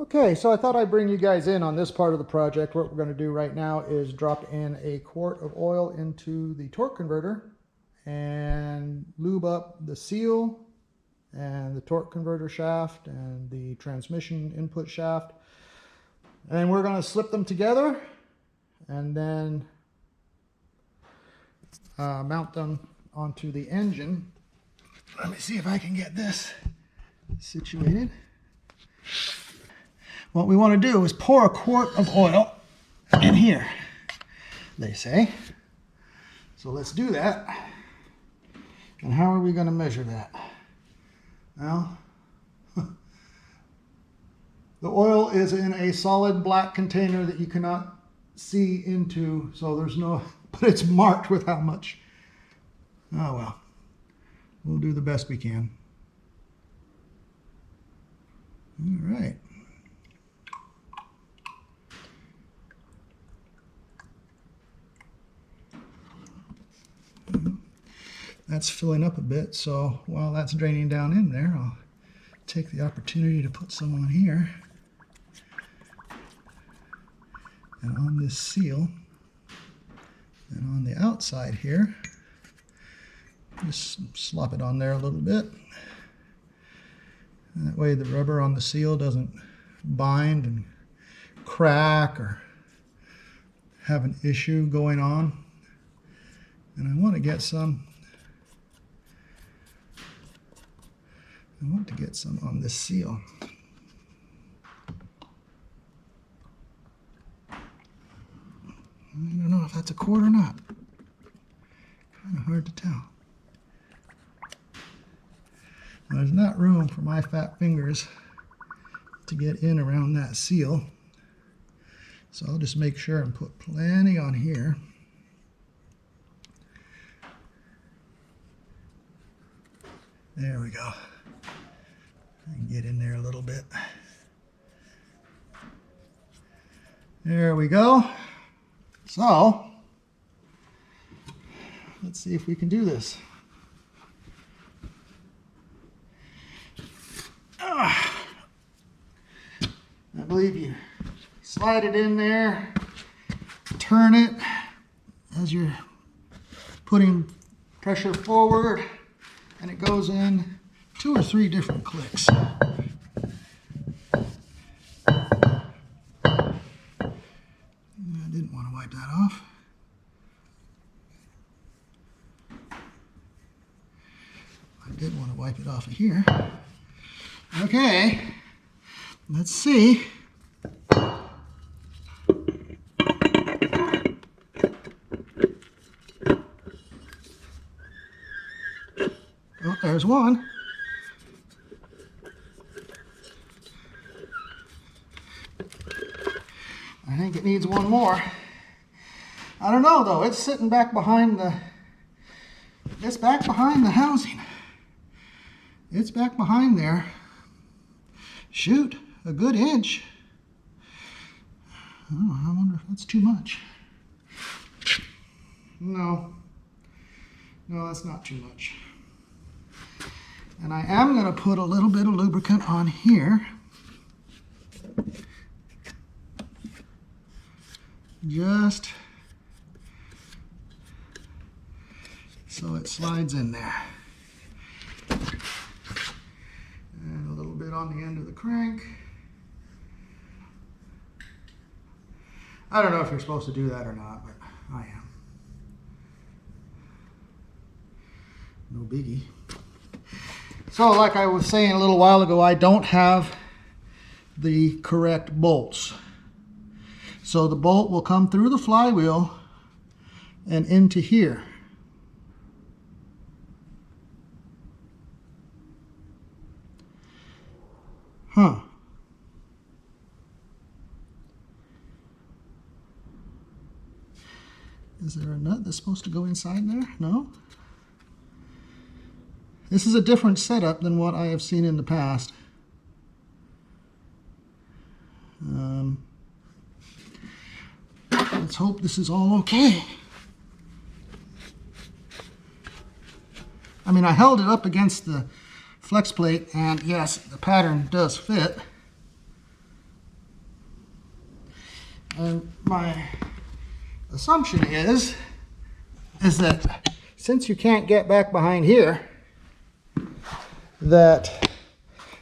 Okay, so I thought I'd bring you guys in on this part of the project. What we're going to do right now is drop in a quart of oil into the torque converter and lube up the seal and the torque converter shaft and the transmission input shaft. And we're going to slip them together and then mount them onto the engine. Let me see if I can get this situated. What we want to do is pour a quart of oil in here, they say. So let's do that. And how are we going to measure that? Well, the oil is in a solid black container that you cannot see into, so there's no, but it's marked with how much. Oh well, we'll do the best we can. All right. That's filling up a bit, so while that's draining down in there, I'll take the opportunity to put some on here and on this seal and on the outside here. Just slop it on there a little bit. And that way the rubber on the seal doesn't bind and crack or have an issue going on. And I want to get some on this seal. I don't know if that's a quart or not. Kind of hard to tell. There's not room for my fat fingers to get in around that seal. So I'll just make sure and put plenty on here. There we go. I can get in there a little bit. There we go. So, let's see if we can do this. I believe you slide it in there, turn it as you're putting pressure forward, and it goes in 2 or 3 different clicks. I didn't want to wipe that off. I did want to wipe it off of here. Okay, let's see. Oh, there's one. I think it needs one more. I don't know though, it's sitting back behind the, it's back behind the housing. It's back behind there. Shoot, a good inch. Oh, I wonder if that's too much. No, that's not too much. And I am going to put a little bit of lubricant on here. Just so it slides in there. And a little bit on the end of the crank. I don't know if you're supposed to do that or not, but I am. No biggie. So like I was saying a little while ago, I don't have the correct bolts. So the bolt will come through the flywheel and into here. Huh. Is there a nut that's supposed to go inside there? No? This is a different setup than what I have seen in the past. Let's hope this is all okay. I mean, I held it up against the flex plate, and yes, the pattern does fit. And my assumption is that since you can't get back behind here, that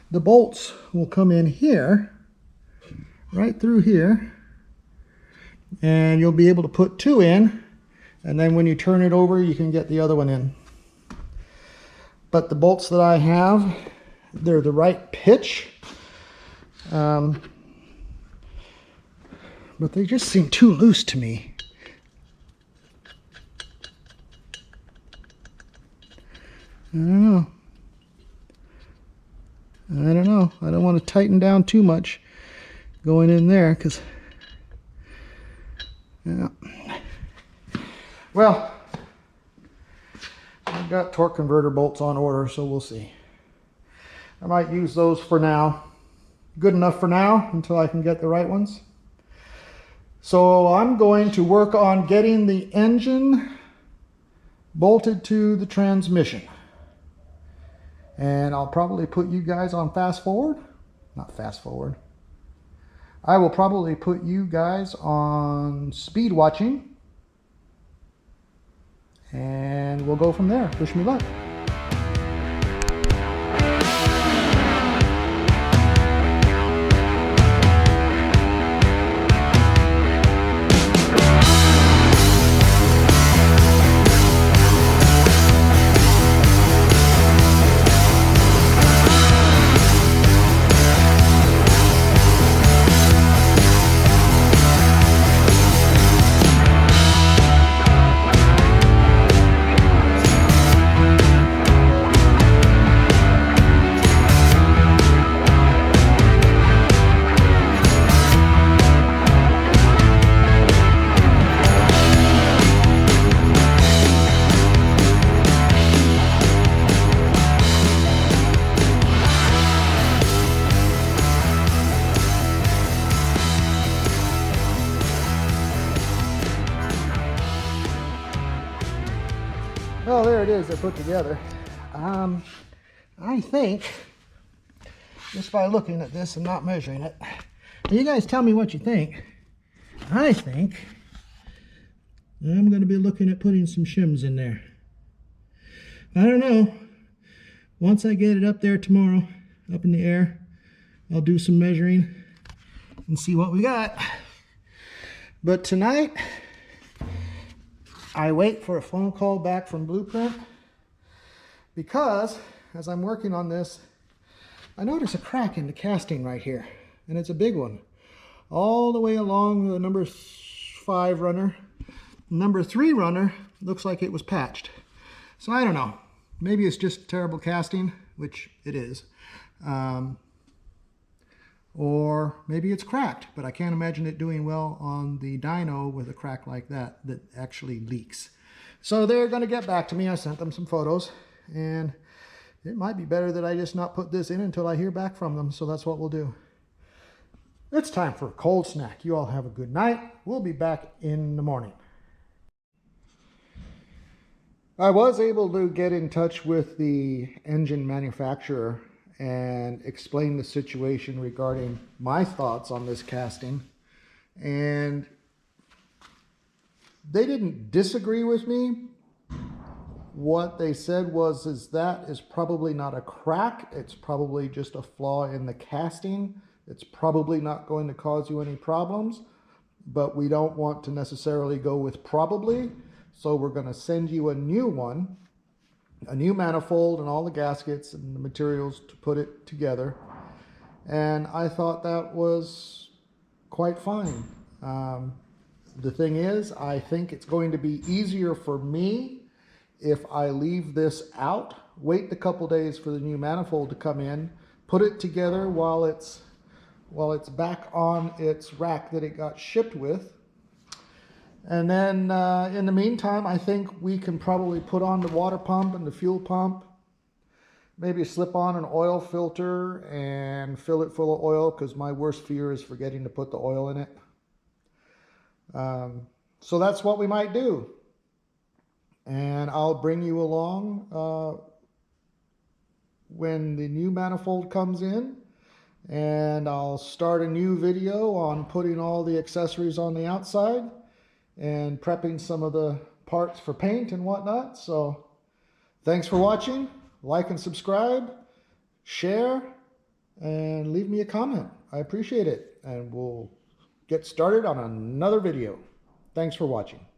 the bolts will come in here, right through here, and you'll be able to put 2 in, and then when you turn it over, you can get the other one in. But the bolts that I have, they're the right pitch, but they just seem too loose to me. I don't know. I don't want to tighten down too much going in there, because, yeah. Well, I've got torque converter bolts on order, so we'll see. I might use those for now. Good enough for now until I can get the right ones. So I'm going to work on getting the engine bolted to the transmission. And I'll probably put you guys on fast forward. Not fast forward. I will probably put you guys on speed watching. And we'll go from there. Wish me luck. Well, there it is, they're put together. I think, just by looking at this and not measuring it, you guys tell me what you think. I think I'm going to be looking at putting some shims in there. I don't know. Once I get it up there tomorrow, up in the air, I'll do some measuring and see what we got. But tonight, I wait for a phone call back from Blueprint, because as I'm working on this, I notice a crack in the casting right here, and it's a big one, all the way along the number 5 runner. Number 3 runner looks like it was patched. So I don't know, maybe it's just terrible casting, which it is, or maybe it's cracked, but I can't imagine it doing well on the dyno with a crack like that actually leaks. So they're going to get back to me. I sent them some photos, and it might be better that I just not put this in until I hear back from them. So that's what we'll do. It's time for a cold snack. You all have a good night. We'll be back in the morning. I was able to get in touch with the engine manufacturer and explain the situation regarding my thoughts on this casting, and they didn't disagree with me. What they said is that is probably not a crack, it's probably just a flaw in the casting. It's probably not going to cause you any problems, but we don't want to necessarily go with probably, so we're going to send you a new one, a new manifold and all the gaskets and the materials to put it together. And I thought that was quite fine. The thing is, I think it's going to be easier for me if I leave this out, wait a couple days for the new manifold to come in, put it together while it's back on its rack that it got shipped with. And then in the meantime, I think we can probably put on the water pump and the fuel pump, maybe slip on an oil filter and fill it full of oil, because my worst fear is forgetting to put the oil in it. So that's what we might do. And I'll bring you along when the new manifold comes in. and I'll start a new video on putting all the accessories on the outside and prepping some of the parts for paint and whatnot. So thanks for watching. Like and subscribe, share, and leave me a comment. I appreciate it, and we'll get started on another video. Thanks for watching.